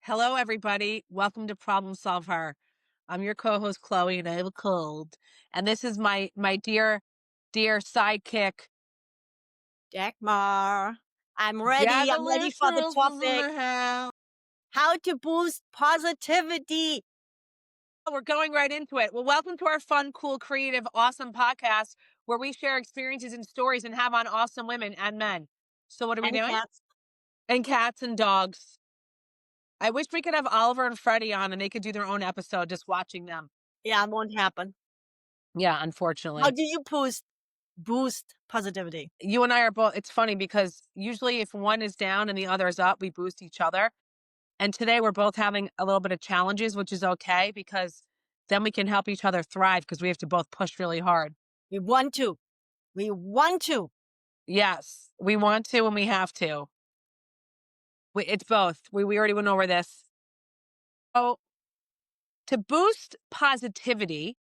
Hello, everybody. Welcome to ProblemSolvHer. I'm your co-host Chloe, and I have a cold. And this is my dear sidekick. Dagmar, I'm Yeah, ready. the I'm ready for the listeners is in topic. the house. How to boost positivity. We're going right into it. Well, welcome to our fun, cool, creative, awesome podcast where we share experiences and stories and have on awesome women and men. So what are we And doing? cats. And cats and dogs. I wish we could have Oliver and Freddie on and they could do their own episode just watching them. Yeah, it won't happen. Yeah, How unfortunately. do you boost positivity? You and I are both, it's funny because usually if one is down and the other is up, we boost each other. And today we're both having a little bit of challenges, which is okay because then we can help each other thrive because we have to both push really hard. We want to. We want to. Yes, we want to and we have to. It's both. We already went over this. So to boost positivity,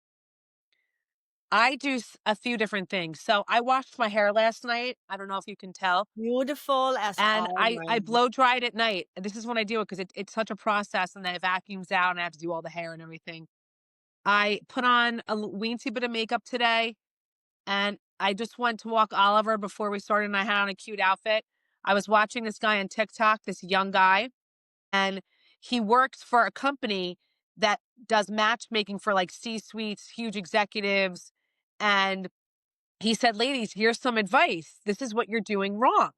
I do a few different things. So I washed my hair last night. I don't know if you can tell. Beautiful as And I always. blow dried at night. And this is when I do it because it's such a process and then it vacuums out and I have to do all the hair and everything. I put on a weensy bit of makeup today and I just went to walk Oliver before we started and I had on a cute outfit. I was watching this guy on TikTok, this young guy, and he works for a company that does matchmaking for like C-suites, huge executives. And he said, ladies, here's some advice. This is what you're doing wrong.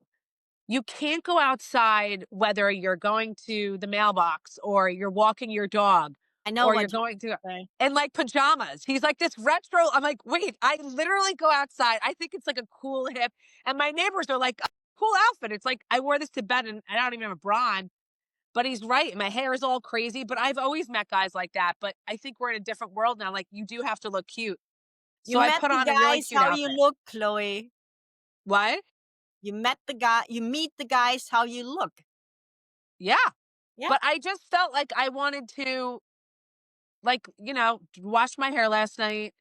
You can't go outside, whether you're going to the mailbox or you're walking your dog I know or you're what you going to say. in like pajamas. He's like this retro. I'm like, wait, I literally go outside. I think it's like a cool hip. And my neighbors are like, cool outfit. It's like I wore this to bed and I don't even have a bra on. But he's right. My hair is all crazy. But I've always met guys like that. But I think we're in a different world now. Like you do have to look cute. You So I met put the on a really guys cute how you outfit. look, Chloe. What? You meet the guys how you look. Yeah. Yeah. But I just felt like I wanted to like, washed my hair last night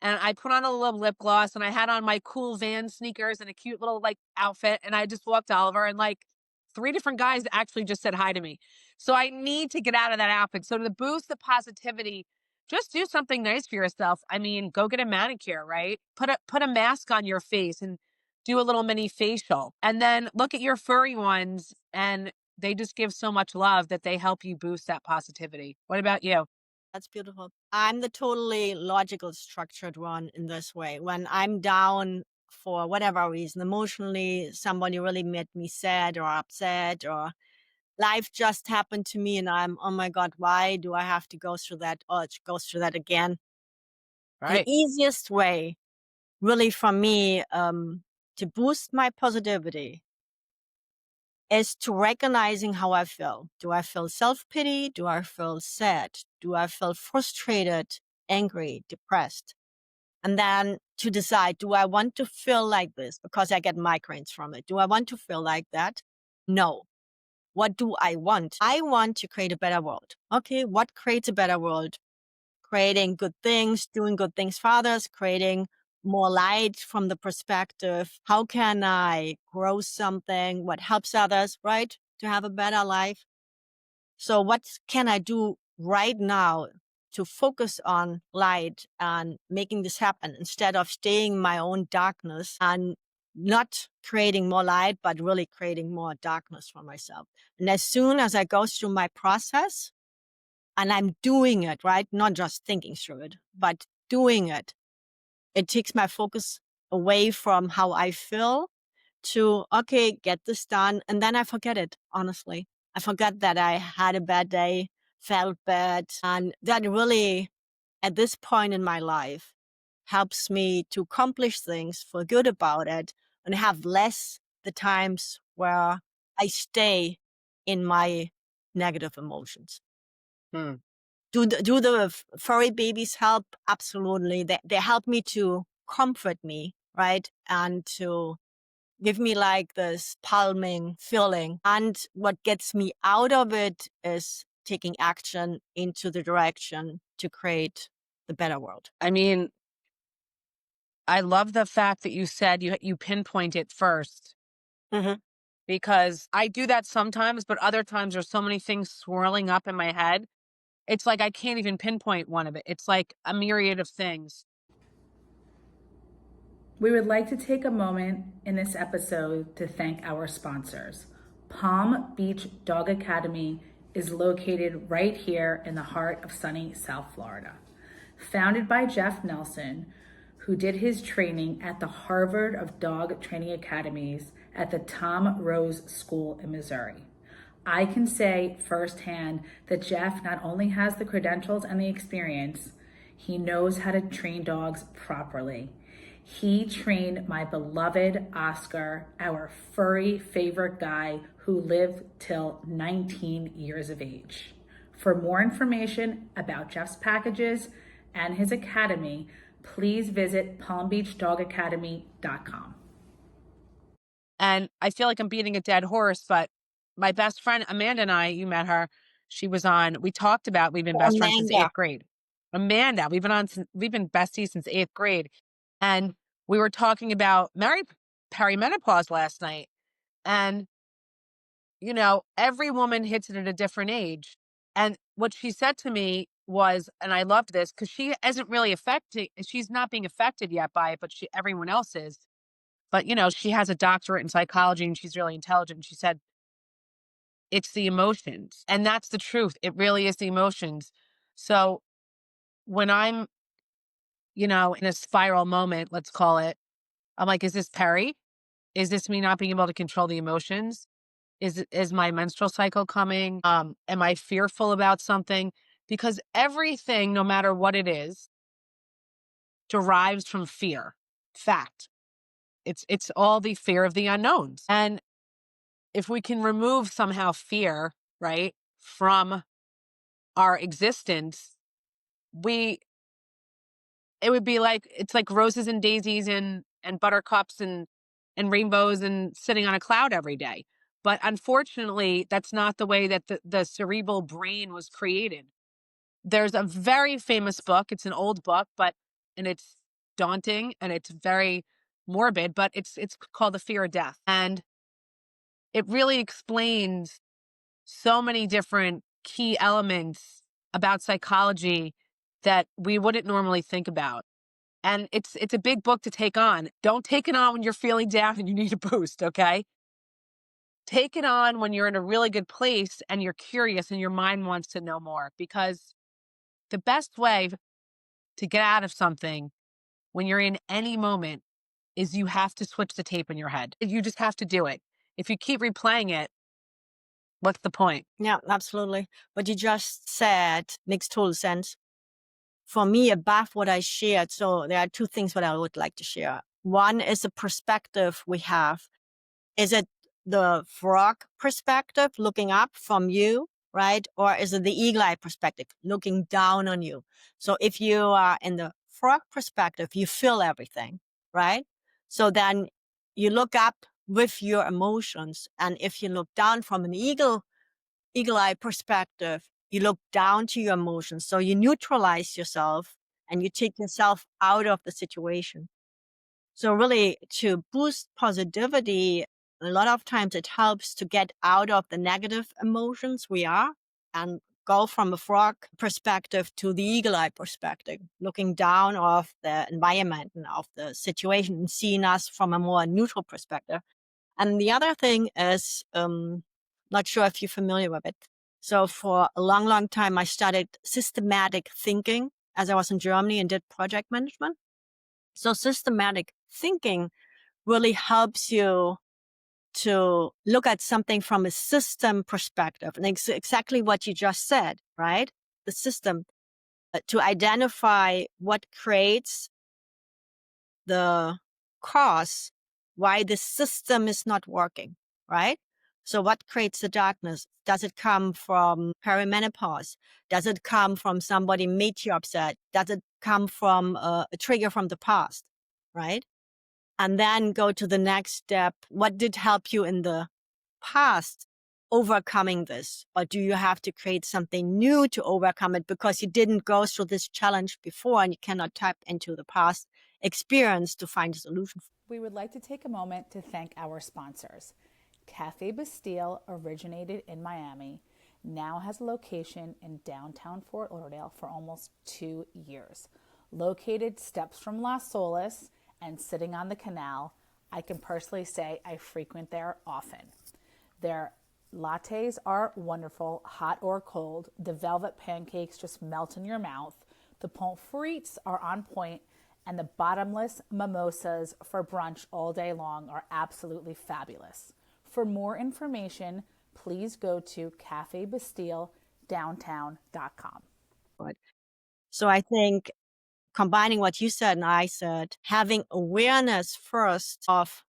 and I put on a little lip gloss and I had on my cool Van sneakers and a cute little like outfit. And I just walked Oliver and like three different guys actually just said hi to me. So I need to get out of that outfit. So to boost the positivity, just do something nice for yourself. I mean, go get a manicure, right? Put a mask on your face and do a little mini facial. And then look at your furry ones and they just give so much love that they help you boost that positivity. What about you? That's beautiful. I'm the totally logical, structured one in this way. When I'm down for whatever reason, emotionally, somebody really made me sad or upset, or life just happened to me and I'm, oh my God, why do I have to go through that or go through that again? The Right. easiest way, really, for me, to boost my positivity is to recognizing how I feel. Do I feel self-pity? Do I feel sad? Do I feel frustrated, angry, depressed? And then to decide, do I want to feel like this? Because I get migraines from it. Do I want to feel like that? No. What do I want? I want to create a better world. Okay. What creates a better world? Creating good things, doing good things for others, creating more light from the perspective. How can I grow something? What helps others, right? To have a better life. So what can I do right now to focus on light and making this happen instead of staying in my own darkness and not creating more light, but really creating more darkness for myself. And as soon as I go through my process and I'm doing it, right? Not just thinking through it, but doing it, it takes my focus away from how I feel to, okay, get this done. And then I forget it, honestly. I forgot that I had a bad day, felt bad. And that really, at this point in my life, helps me to accomplish things, feel good about it, and have less the times where I stay in my negative emotions. Hmm. Do the furry babies help? Absolutely. They help me to comfort me, right? And to give me like this calming feeling. And what gets me out of it is taking action into the direction to create the better world. I mean, I love the fact that you said you pinpoint it first. Mm-hmm. because I do that sometimes, but other times there's so many things swirling up in my head. It's like I can't even pinpoint one of it. It's like a myriad of things. We would like to take a moment in this episode to thank our sponsors. Palm Beach Dog Academy is located right here in the heart of sunny South Florida. Founded by Jeff Nelson, who did his training at the Harvard of Dog Training Academies at the Tom Rose School in Missouri. I can say firsthand that Jeff not only has the credentials and the experience, he knows how to train dogs properly. He trained my beloved Oscar, our furry favorite guy who lived till 19 years of age. For more information about Jeff's packages and his academy, please visit palmbeachdogacademy.com. And I feel like I'm beating a dead horse, but my best friend, Amanda, and I, you met her, she was on, we talked about, we've been best friends since Amanda. 8th grade. Amanda, we've been besties since 8th grade. And we were talking about perimenopause last night. And, every woman hits it at a different age. And what she said to me was, and I loved this because she isn't really affected, she's not being affected yet by it, but everyone else is. But, she has a doctorate in psychology and she's really intelligent. She said, it's the emotions. And that's the truth. It really is the emotions. So when I'm, in a spiral moment, let's call it, I'm like, is this Perry? Is this me not being able to control the emotions? Is my menstrual cycle coming? Am I fearful about something? Because everything, no matter what it is, derives from fear. Fact. It's all the fear of the unknowns. And if we can remove somehow fear, right, from our existence, it would be like, it's like roses and daisies and buttercups and rainbows and sitting on a cloud every day. But unfortunately, that's not the way that the cerebral brain was created. There's a very famous book. It's an old book, and it's daunting and it's very morbid, but it's called The Fear of Death. And it really explains so many different key elements about psychology that we wouldn't normally think about. And it's a big book to take on. Don't take it on when you're feeling down and you need a boost, okay? Take it on when you're in a really good place and you're curious and your mind wants to know more, because the best way to get out of something when you're in any moment is you have to switch the tape in your head. You just have to do it. If you keep replaying it, what's the point? Yeah, absolutely. What you just said makes total sense. For me, above what I shared, so there are two things that I would like to share. One is the perspective we have. Is it the frog perspective looking up from you, right? Or is it the eagle eye perspective looking down on you? So if you are in the frog perspective, you feel everything, right? So then you look up with your emotions. And if you look down from an eagle eye perspective, you look down to your emotions. So you neutralize yourself and you take yourself out of the situation. So really, to boost positivity, a lot of times it helps to get out of the negative emotions we are and go from a frog perspective to the eagle eye perspective, looking down of the environment and of the situation and seeing us from a more neutral perspective. And the other thing is, not sure if you're familiar with it. So for a long, long time, I studied systematic thinking as I was in Germany and did project management. So systematic thinking really helps you to look at something from a system perspective. And it's exactly what you just said, right? The system, to identify what creates the cause, why the system is not working, right? So what creates the darkness? Does it come from perimenopause? Does it come from somebody made you upset? Does it come from a trigger from the past, right? And then go to the next step. What did help you in the past overcoming this? Or do you have to create something new to overcome it because you didn't go through this challenge before and you cannot tap into the past experience to find a solution? We would like to take a moment to thank our sponsors. Cafe Bastille originated in Miami, now has a location in downtown Fort Lauderdale for almost 2 years. Located steps from Las Solas and sitting on the canal, I can personally say I frequent there often. Their lattes are wonderful, hot or cold. The velvet pancakes just melt in your mouth. The pommes frites are on point, and the bottomless mimosas for brunch all day long are absolutely fabulous. For more information, please go to cafebastilledowntown.com. So I think combining what you said and I said, having awareness first of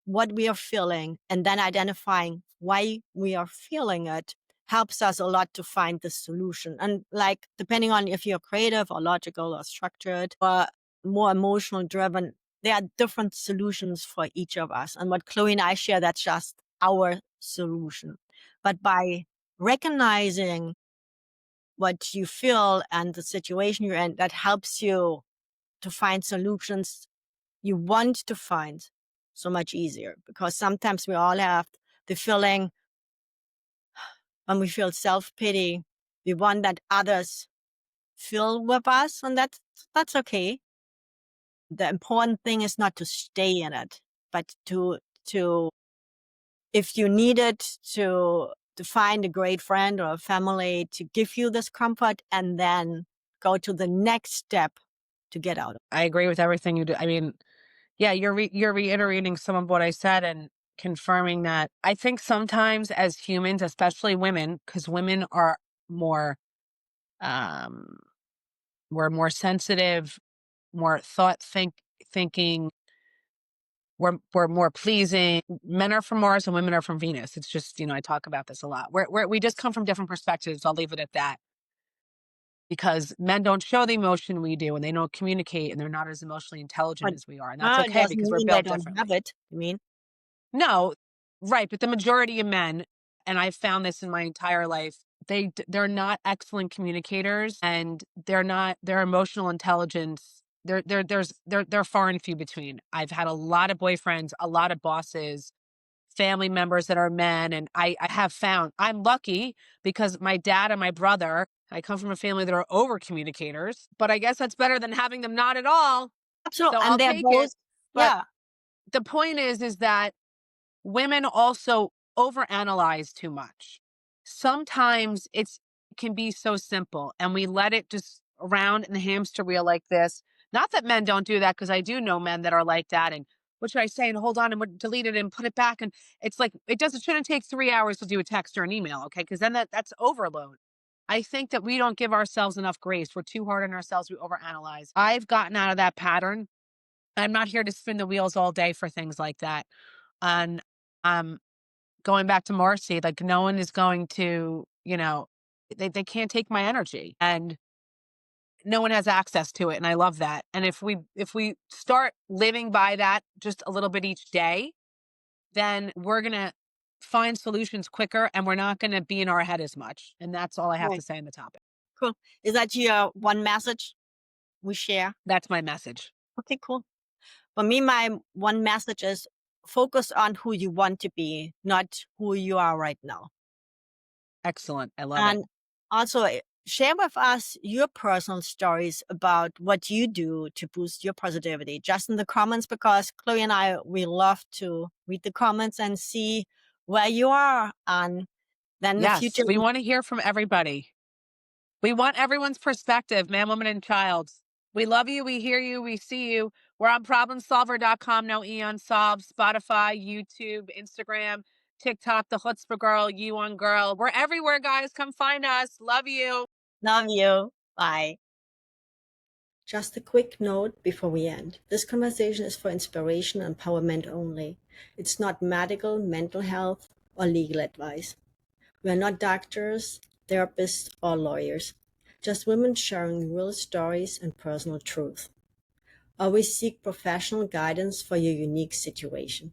what we are feeling and then identifying why we are feeling it helps us a lot to find the solution. And like, depending on if you're creative or logical or structured or more emotional driven, there are different solutions for each of us. And what Chloe and I share, that's just our solution. But by recognizing what you feel and the situation you're in, that helps you to find solutions you want to find so much easier. Because sometimes we all have the feeling when we feel self-pity, we want that others feel with us, and that's okay. The important thing is not to stay in it, but to if you need it, to find a great friend or a family to give you this comfort and then go to the next step to get out of it. I agree with everything you do. I mean, yeah, you're reiterating some of what I said and confirming that. I think sometimes as humans, especially women, because women are more, um, we're more sensitive, more thinking. We're more pleasing. Men are from Mars and women are from Venus. It's just, I talk about this a lot. We just come from different perspectives. I'll leave it at that. Because men don't show the emotion we do, and they don't communicate, and they're not as emotionally intelligent But as we are. And that's it okay doesn't because we're mean they built don't have differently. it. I mean, No, right. But the majority of men, and I've found this in my entire life, they're not excellent communicators, and their emotional intelligence. They're far and few between. I've had a lot of boyfriends, a lot of bosses, family members that are men. And I have found I'm lucky because my dad and my brother, I come from a family that are over communicators, but I guess that's better than having them not at all. absolutely. So And I'll they're take both, it. But yeah. the point is that women also overanalyze too much. Sometimes it can be so simple and we let it just around in the hamster wheel like this. Not that men don't do that, because I do know men that are like that. And what should I say? And hold on and delete it and put it back. And it's like, it shouldn't take 3 hours to do a text or an email. Okay. Because then that's overload. I think that we don't give ourselves enough grace. We're too hard on ourselves. We overanalyze. I've gotten out of that pattern. I'm not here to spin the wheels all day for things like that. And um, going back to Marcy, like no one is going to, they can't take my energy, and no one has access to it. And I love that. And if we start living by that just a little bit each day, then we're going to find solutions quicker and we're not going to be in our head as much. And that's all I have to Right. say on the topic. Cool. Is that your one message we share? That's my message. Okay, cool. For me, my one message is focus on who you want to be, not who you are right now. Excellent. I love And it. also share with us your personal stories about what you do to boost your positivity, just in the comments, because Chloe and I, we love to read the comments and see where you are. And then the Yes. future. We want to hear from everybody. We want everyone's perspective, man, woman, and child. We love you. We hear you. We see you. We're on ProblemSolver.com. No E on Solve. Spotify, YouTube, Instagram, TikTok, the Chutzpah Girl, You on Girl. We're everywhere, guys. Come find us. Love you. Love you. Bye. Just a quick note before we end. This conversation is for inspiration and empowerment only. It's not medical, mental health, or legal advice. We are not doctors, therapists, or lawyers. Just women sharing real stories and personal truth. Always seek professional guidance for your unique situation.